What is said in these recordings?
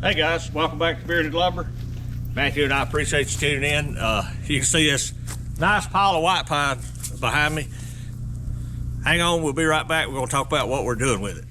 Hey guys, welcome back to Bearded Lumber. Matthew and I appreciate you tuning in. You can see this nice pile of white pine behind me. Hang on, we'll be right back. We're going to talk about what we're doing with it.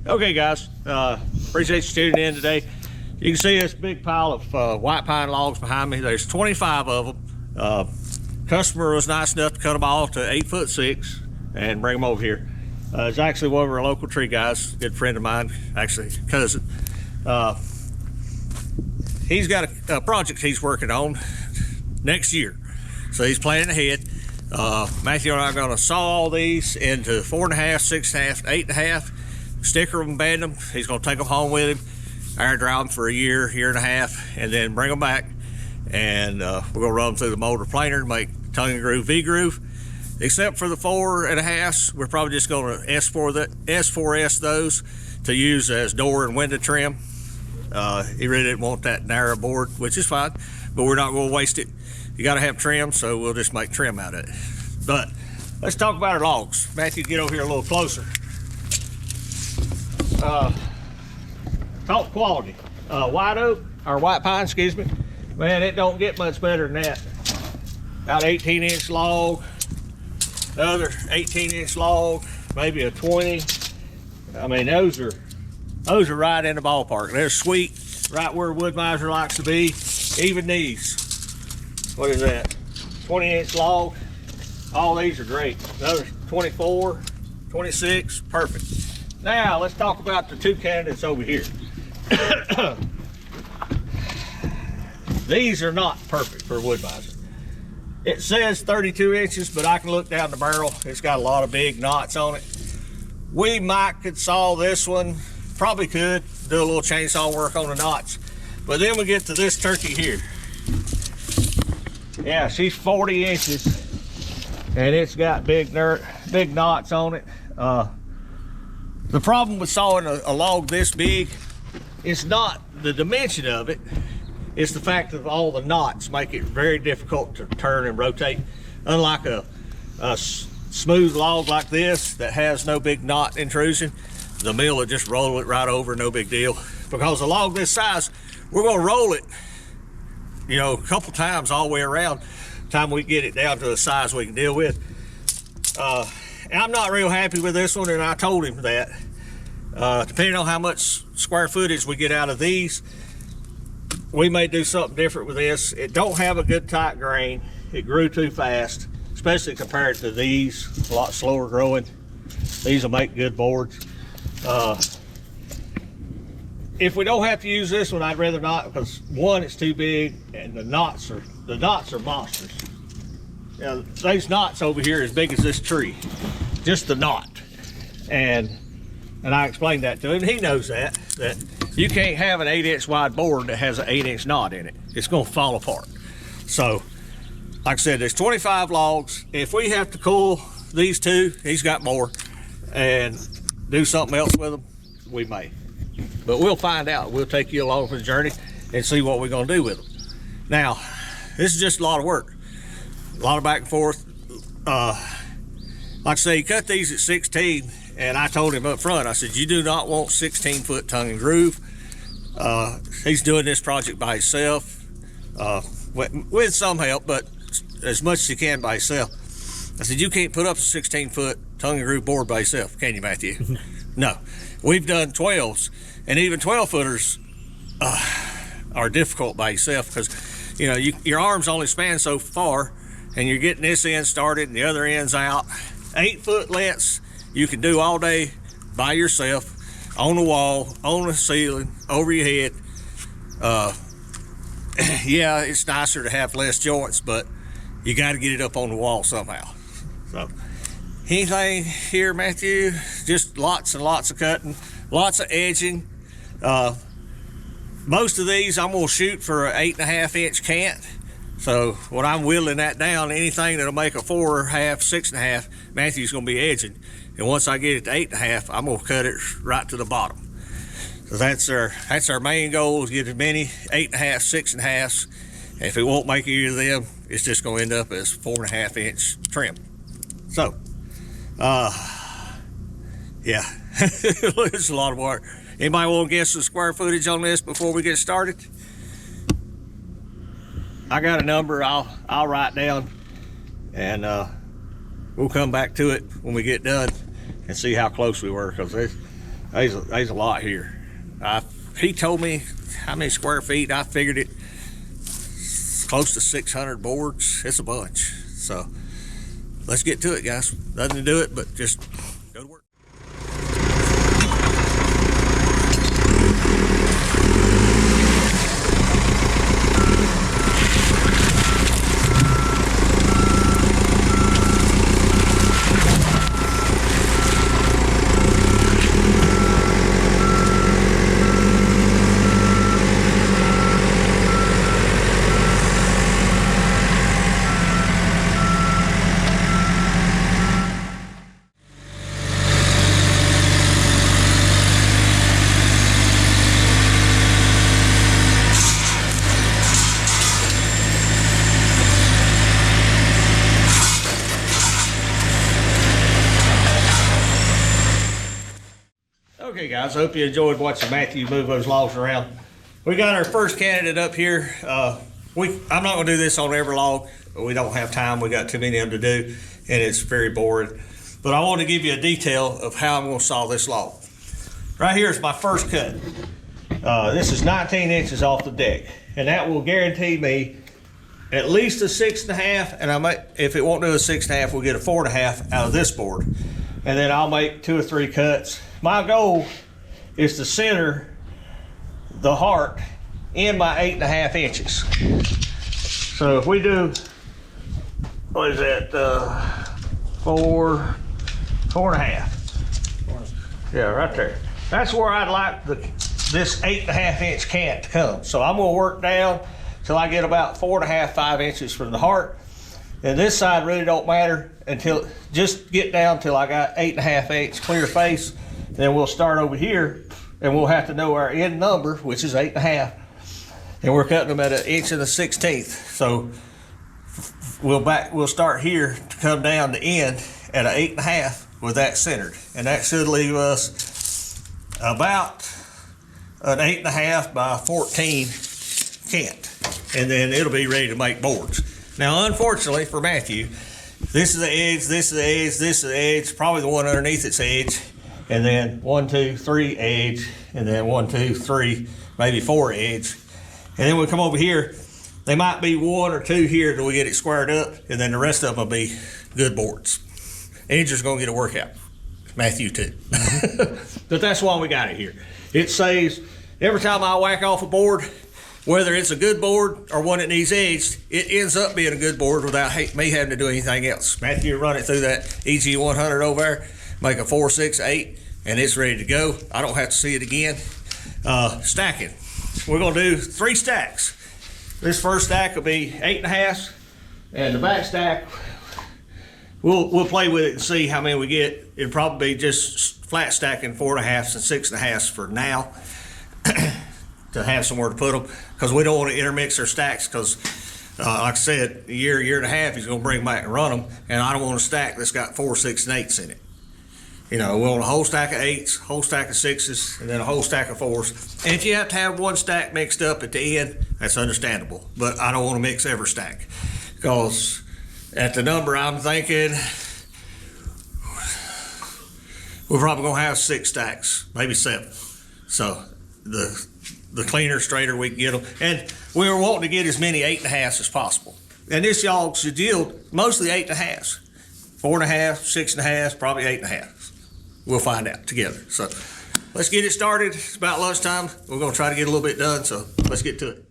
Okay guys, appreciate you tuning in today. You can see this big pile of white pine logs behind me. There's 25 of them. Customer was nice enough to cut them all to 8'6" and bring them over here. It's actually one of our local tree guys, a good friend of mine, actually cousin. He's got a project he's working on next year, so he's planning ahead. Matthew and I are going to saw all these into 4.5, 6.5, 8.5. Sticker them, band them. He's going to take them home with him, air dry them for a year and a half, and then bring them back. And we're going to run them through the motor planer to make tongue and groove, V-groove. Except for the 4.5s, we're probably just going to S4S those to use as door and window trim. He really didn't want that narrow board, which is fine, but we're not going to waste it. You got to have trim, so we'll just make trim out of it. But let's talk about our logs. Matthew, get over here a little closer. Top quality white oak, or white pine, excuse me. Man, it don't get much better than that. About 18-inch log, another 18-inch log, maybe a 20. I mean, those are right in the ballpark. They're sweet, right where wood miser likes to be. Even these, what is that, 20-inch log? All these are great. Those 24, 26, perfect. Now, let's talk about the two candidates over here. These are not perfect for wood miser. It says 32 inches, but I can look down the barrel. It's got a lot of big knots on it. We could saw this one, probably could do a little chainsaw work on the knots. But then we get to this turkey here. Yeah, she's 40 inches, and it's got big knots on it. The problem with sawing a log this big, it's not the dimension of it, it's the fact that all the knots make it very difficult to turn and rotate. Unlike a smooth log like this that has no big knot intrusion, the mill will just roll it right over, no big deal. Because a log this size, we're gonna roll it, you know, a couple times all the way around, time we get it down to a size we can deal with. And I'm not real happy with this one, and I told him that. Depending on how much square footage we get out of these, we may do something different with this. It don't have a good tight grain. It grew too fast, especially compared to these, a lot slower growing. These will make good boards. If we don't have to use this one, I'd rather not, because one, it's too big, and the knots are monsters. Now, these knots over here as big as this tree, just the knot. And I explained that to him. He knows that you can't have an 8-inch wide board that has an 8-inch knot in it. It's gonna fall apart. So, like I said, there's 25 logs. If we have to cull these two, he's got more, and do something else with them, we may. But we'll find out. We'll take you along for the journey and see what we're gonna do with them. Now, this is just a lot of work. A lot of back and forth. Like I say, he cut these at 16, and I told him up front, I said, you do not want 16-foot tongue and groove. He's doing this project by himself, with some help, but as much as he can by himself. I said, you can't put up a 16-foot tongue and groove board by yourself, can you, Matthew? No. We've done 12s, and even 12-footers are difficult by yourself, because you know your arms only span so far, and you're getting this end started and the other end's out. 8-foot lengths you can do all day by yourself, on the wall, on the ceiling, over your head. Yeah, it's nicer to have less joints, but you got to get it up on the wall somehow. So anything here, Matthew, just lots and lots of cutting, lots of edging. Most of these I'm going to shoot for an 8.5 inch cant. So when I'm whittling that down, anything that'll make a 4.5, 6.5, Matthew's going to be edging. And once I get it to 8.5, I'm going to cut it right to the bottom. So that's our main goal, is get as many 8.5, 6.5s. And if it won't make either of them, it's just going to end up as 4.5 inch trim. So, yeah, it's a lot of work. Anybody want to guess the square footage on this before we get started? I got a number I'll write down, and we'll come back to it when we get done and see how close we were, because there's a lot here. He told me how many square feet. I figured it close to 600 boards. It's a bunch. So let's get to it, guys. Nothing to do it but just go to work. Okay guys, I hope you enjoyed watching Matthew move those logs around. We got our first candidate up here. I'm not gonna do this on every log. We don't have time, we got too many of them to do, and it's very boring. But I want to give you a detail of how I'm gonna saw this log. Right here is my first cut. This is 19 inches off the deck, and that will guarantee me at least a 6.5, and if it won't do a 6.5, we'll get a 4.5 out of this board. And then I'll make 2 or 3 cuts. My goal is to center the heart in my 8.5 inches. So if we do, what is that, 4.5. Yeah, right there. That's where I'd like this 8.5 inch cant to come. So I'm gonna work down till I get about 4.5, 5 inches from the heart. And this side really don't matter until, just get down till I got 8.5 inch clear face. Then we'll start over here, and we'll have to know our end number, which is 8.5. And we're cutting them at 1 1/16 inch. So we'll start here to come down the end at an 8.5 with that centered. And that should leave us about an 8.5 by 14 cant. And then it'll be ready to make boards. Now, unfortunately for Matthew, this is the edge, this is the edge, this is the edge, probably the one underneath its edge, and then 1, 2, 3 edge, and then 1, 2, 3, maybe 4 edge. And then we come over here, they might be 1 or 2 here till we get it squared up, and then the rest of them will be good boards. Andrew's gonna get a workout. Matthew too. But that's why we got it here. It saves, every time I whack off a board, whether it's a good board or one that needs edged, it ends up being a good board without me having to do anything else. Matthew run it through that EG 100 over there, make a 4, 6, 8, and it's ready to go. I don't have to see it again. Stacking. We're gonna do 3 stacks. This first stack will be 8.5, and the back stack, we'll play with it and see how many we get. It'll probably be just flat stacking 4.5s and 6.5s for now. To have somewhere to put them, because we don't want to intermix our stacks, because like I said, a year and a half he's going to bring them back and run them, and I don't want a stack that's got 4, 6, and 8s in it. You know, we want a whole stack of 8s, whole stack of 6s, and then a whole stack of 4s. And if you have to have one stack mixed up at the end, that's understandable, but I don't want to mix every stack, because at the number I'm thinking, we're probably going to have 6 stacks, maybe 7. So the cleaner, straighter we can get them. And we were wanting to get as many 8.5s as possible. And this y'all should yield mostly 8.5s. 4.5, 6.5, probably 8.5. We'll find out together. So let's get it started. It's about lunchtime. We're gonna try to get a little bit done, so let's get to it.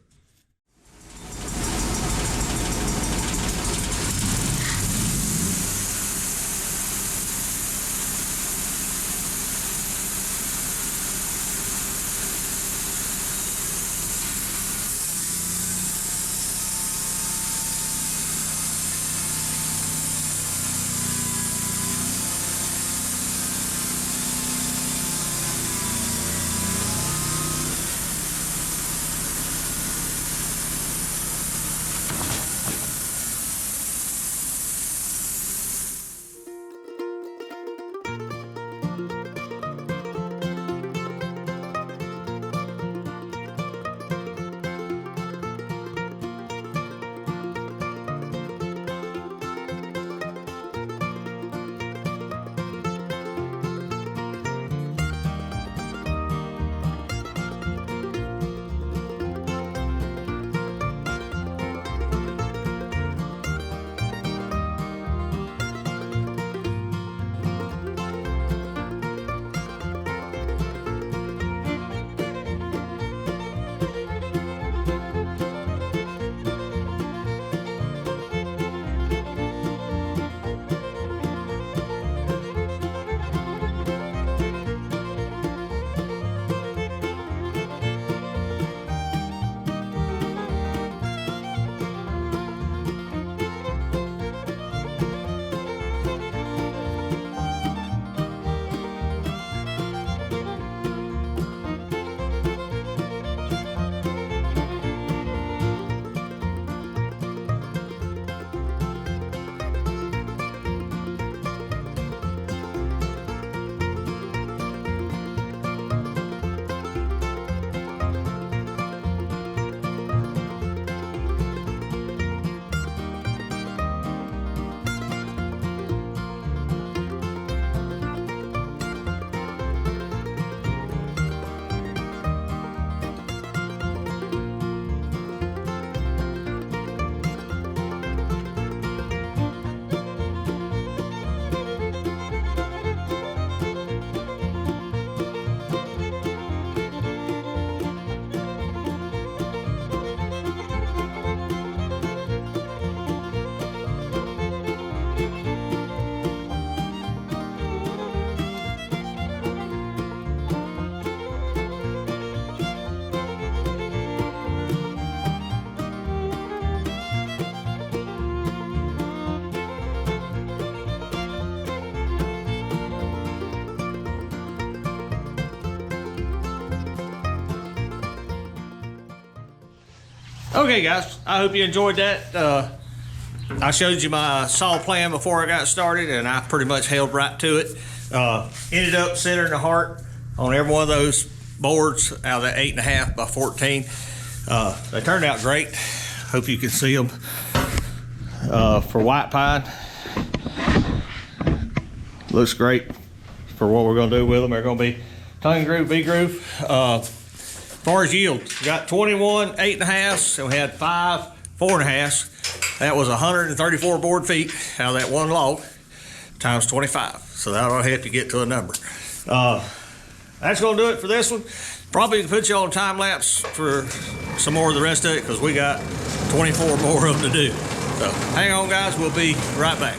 Okay, guys, I hope you enjoyed that. I showed you my saw plan before I got started, and I pretty much held right to it. Ended up centering the heart on every one of those boards out of that 8.5 by 14. They turned out great. Hope you can see them. For white pine, looks great for what we're going to do with them. They're going to be tongue groove, V groove. As far as yield, we got 21 8.5s, and we had 5 4.5s. That was 134 board feet out of that one log times 25. So that'll help you get to a number. That's going to do it for this one. Probably put you on time lapse for some more of the rest of it because we got 24 more of them to do. So hang on, guys. We'll be right back.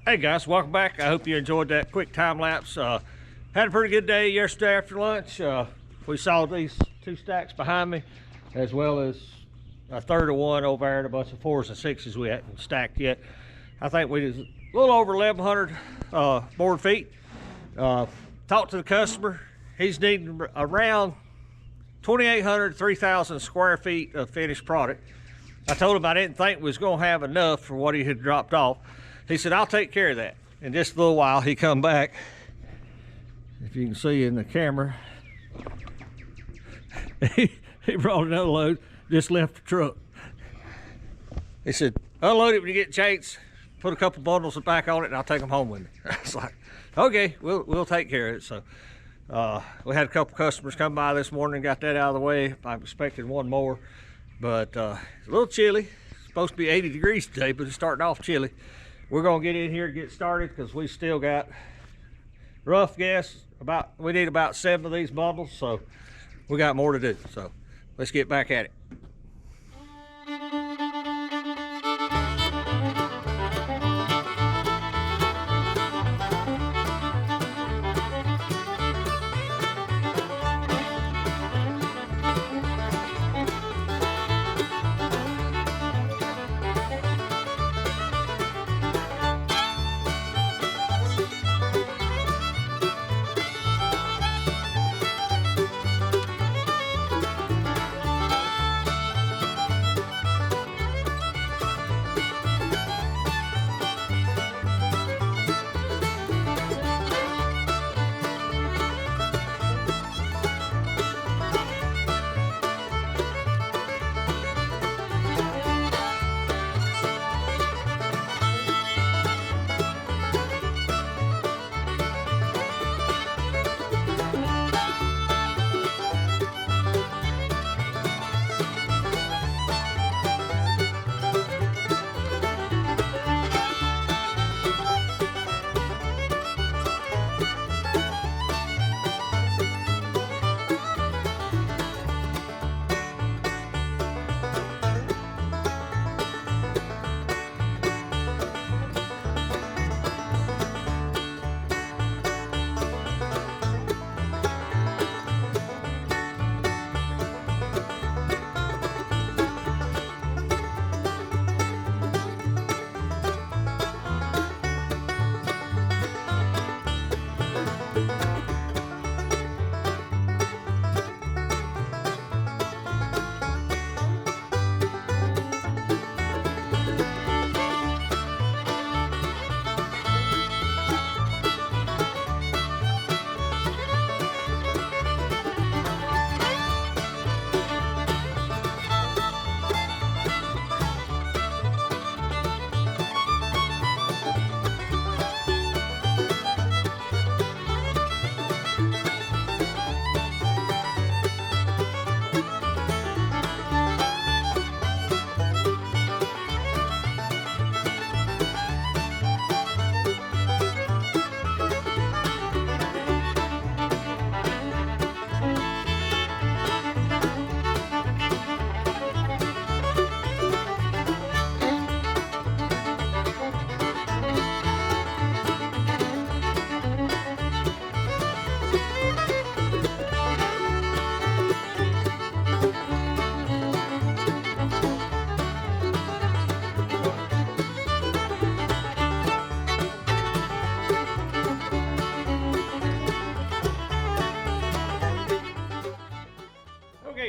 Hey guys, welcome back. I hope you enjoyed that quick time lapse. Had a pretty good day yesterday after lunch. We saw these 2 stacks behind me, as well as a third of one over there and a bunch of 4s and 6s we hadn't stacked yet. I think we did a little over 1,100 board feet. Talked to the customer. He's needing around 2,800, 3,000 square feet of finished product. I told him I didn't think we was gonna have enough for what he had dropped off. He said, I'll take care of that. In just a little while, he come back. If you can see in the camera, he brought another load, just left the truck. He said, unload it when you get a chance, put a couple bundles back on it, and I'll take them home with me. I was like, okay, we'll take care of it. So we had a couple customers come by this morning, got that out of the way. I'm expecting one more, but it's a little chilly. It's supposed to be 80 degrees today, but it's starting off chilly. We're gonna get in here and get started because we still got, rough guess, we need about 7 of these bundles, so we got more to do. So let's get back at it.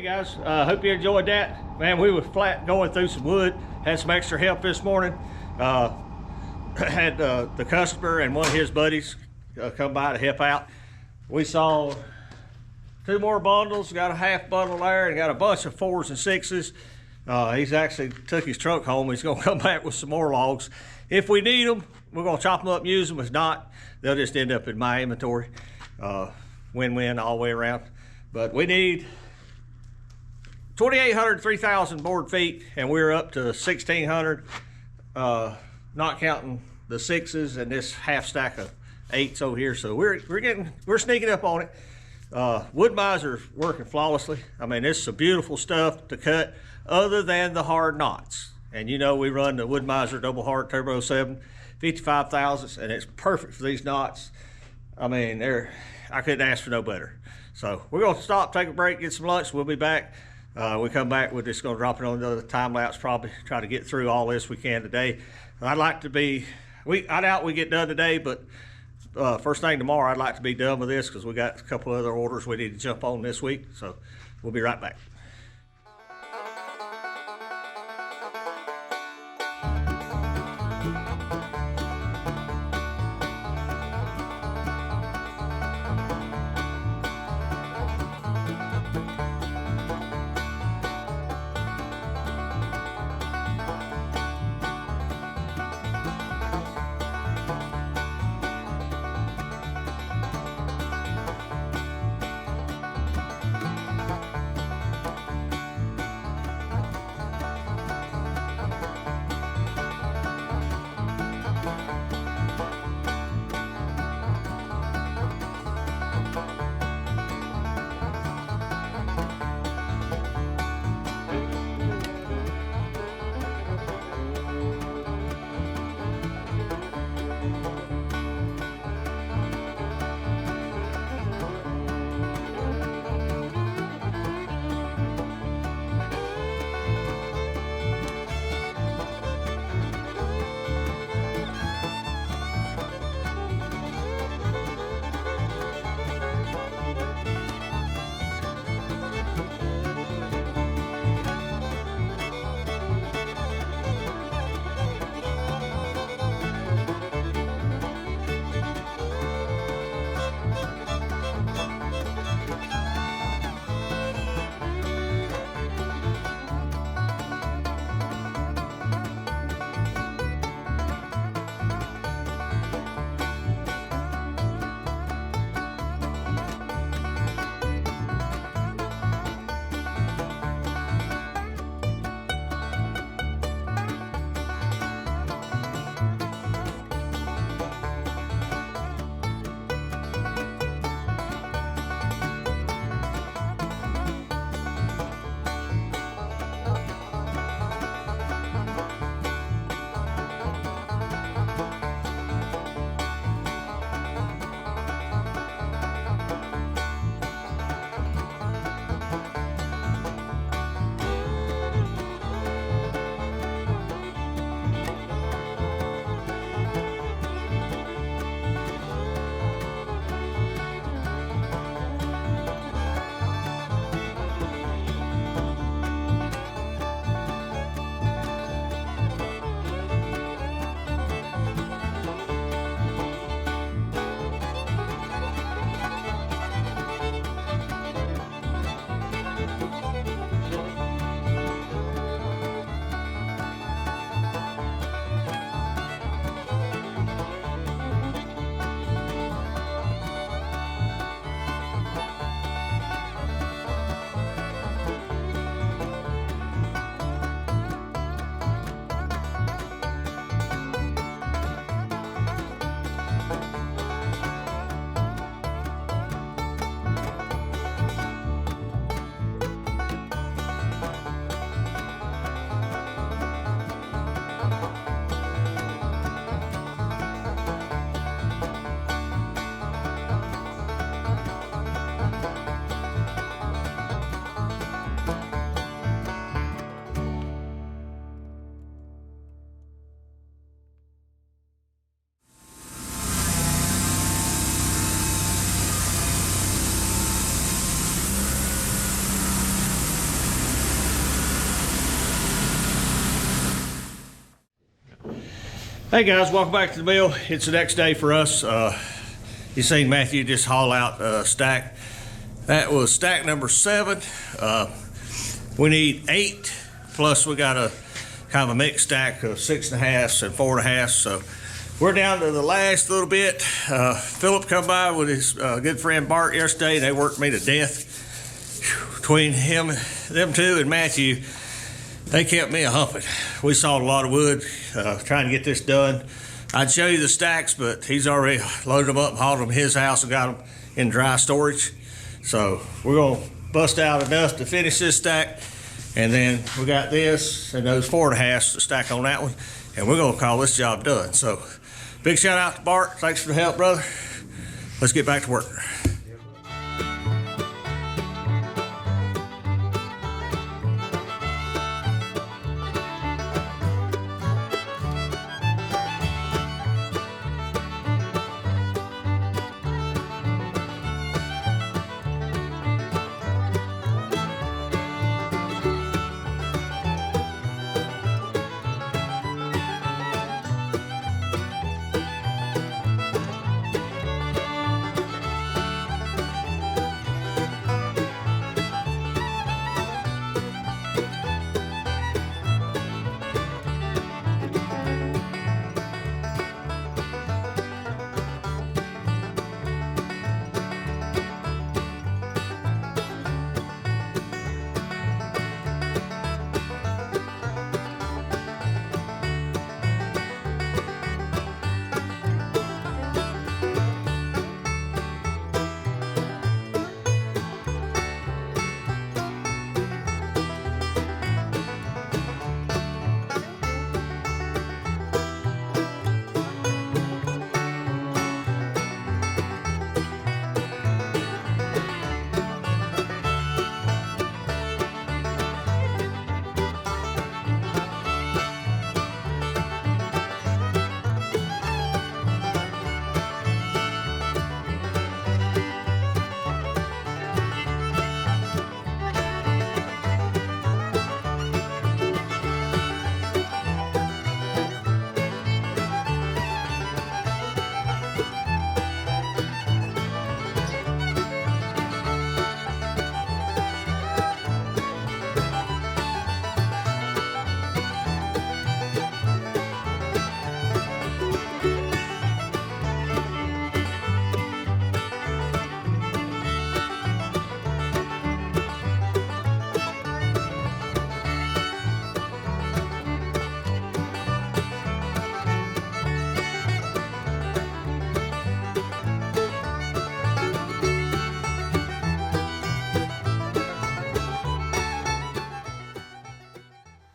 guys, hope you enjoyed that. Man, we were flat going through some wood. Had some extra help this morning. Had the customer and one of his buddies come by to help out. We saw 2 more bundles, got a half bundle there, and got a bunch of 4s and 6s. He's actually took his truck home. He's gonna come back with some more logs. If we need them, we're gonna chop them up and use them. If not, they'll just end up in my inventory. Win-win all the way around. But we need 2,800, 3,000 board feet, and we're up to 1,600, not counting the 6s and this half stack of 8s over here. So we're sneaking up on it. Wood Mizer working flawlessly. I mean, it's some beautiful stuff to cut, other than the hard knots. And you know, we run the Wood Mizer double hard turbo 7 55 thousandths, and it's perfect for these knots. I mean, I couldn't ask for no better. So we're gonna stop, take a break, get some lunch. We'll be back. We come back, we're just gonna drop it on another time lapse, probably try to get through all this we can today. I'd like to be, I doubt we get done today, but first thing tomorrow, I'd like to be done with this because we got a couple other orders we need to jump on this week. So we'll be right back. Hey guys, welcome back to the mill. It's the next day for us. You seen Matthew just haul out stack. That was stack number 7. We need 8, plus we got a kind of a mixed stack of 6.5 and 4.5. So we're down to the last little bit. Philip come by with his good friend Bart yesterday. They worked me to death. Between them two and Matthew, they kept me a humping. We sawed a lot of wood trying to get this done. I'd show you the stacks, but he's already loaded them up and hauled them to his house and got them in dry storage. So we're gonna bust out enough to finish this stack, and then we got this and those 4.5s to stack on that one, and we're gonna call this job done. So big shout out to Bart. Thanks for the help, brother. Let's get back to work.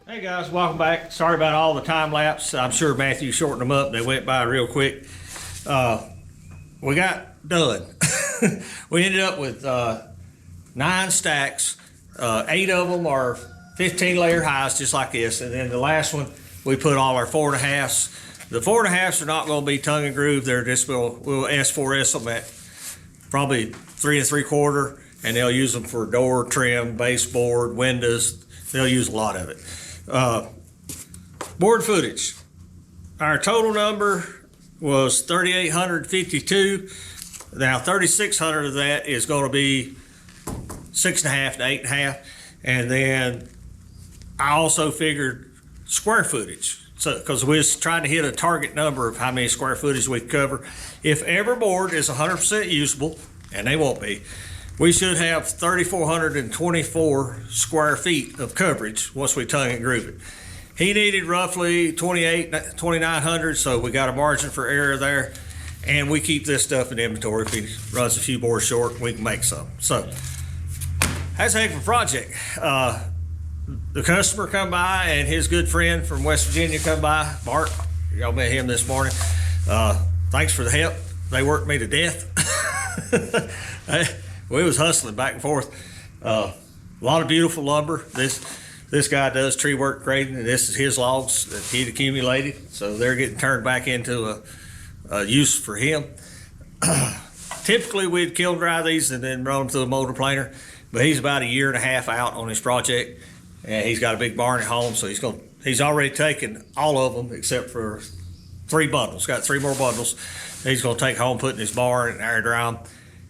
Hey guys, welcome back. Sorry about all the time lapse. I'm sure Matthew shortened them up. They went by real quick. We got done. We ended up with 9 stacks. 8 of them are 15 layer highs, just like this. And then the last one, we put all our 4.5s. The 4.5s are not going to be tongue and groove. They're just, we'll S4S them at probably 3 3/4, and they'll use them for door trim, baseboard, windows. They'll use a lot of it. Board footage. Our total number was 3,852. Now 3,600 of that is going to be 6.5 to 8.5, and then I also figured square footage. So, because we was trying to hit a target number of how many square footage we cover. If every board is 100% usable, and they won't be, we should have 3,424 square feet of coverage once we tongue and groove it. He needed roughly 2,900, so we got a margin for error there, and we keep this stuff in inventory. If he runs a few boards short, we can make some. So that's a heck of a project. The customer come by, and his good friend from West Virginia come by, Bart. Y'all met him this morning. Thanks for the help. They worked me to death. We was hustling back and forth. A lot of beautiful lumber. This guy does tree work grading, and this is his logs that he'd accumulated. So they're getting turned back into a use for him. Typically we'd kiln dry these and then run them through a motor planer, but he's about 1.5 years out on his project, and he's got a big barn at home, so he's already taken all of them except for 3 bundles. Got 3 more bundles. He's going to take home, put in his barn and air dry 'em.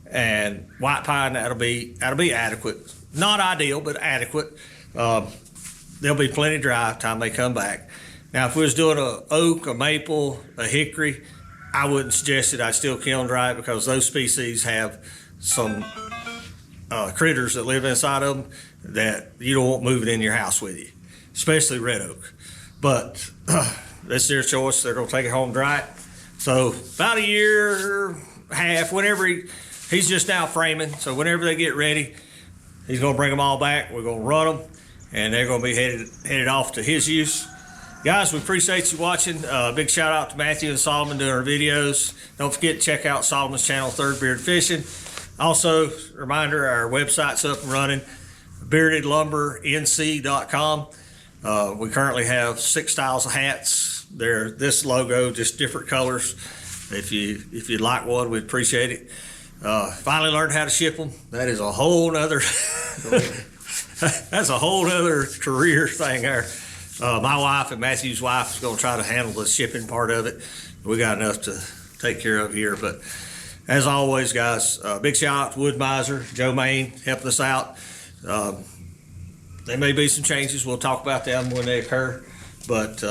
And white pine, that'll be adequate. Not ideal, but adequate. There'll be plenty dry time they come back. Now, if we was doing a oak, a maple, a hickory, I wouldn't suggest it. I'd still kiln dry it because those species have some critters that live inside of them that you don't want moving in your house with you, especially red oak. But that's their choice. They're going to take it home dry it. So about a year, half, whenever he's just now framing. So whenever they get ready, he's going to bring them all back. We're going to run them, and they're going to be headed off to his use. Guys, we appreciate you watching. Big shout out to Matthew and Solomon doing our videos. Don't forget to check out Solomon's channel, Third Beard Fishing. Also, reminder, our website's up and running, beardedlumbernc.com. We currently have 6 styles of hats. They're this logo, just different colors. If you'd like one, we'd appreciate it. Finally learned how to ship them. That is a whole nother that's a whole nother career thing there. My wife and Matthew's wife is going to try to handle the shipping part of it. We got enough to take care of here. But as always, guys, big shout out to Wood Mizer, Joe Maine, helping us out. There may be some changes. We'll talk about them when they occur. But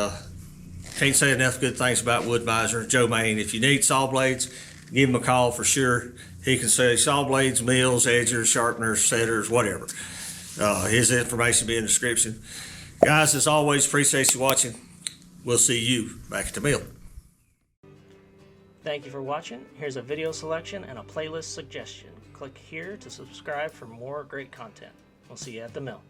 can't say enough good things about Wood Mizer, Joe Maine. If you need saw blades, give him a call for sure. He can say saw blades, mills, edgers, sharpeners, setters, whatever. His information will be in the description. Guys, as always, appreciate you watching. We'll see you back at the mill. Thank you for watching. Here's a video selection and a playlist suggestion. Click here to subscribe for more great content. We'll see you at the mill.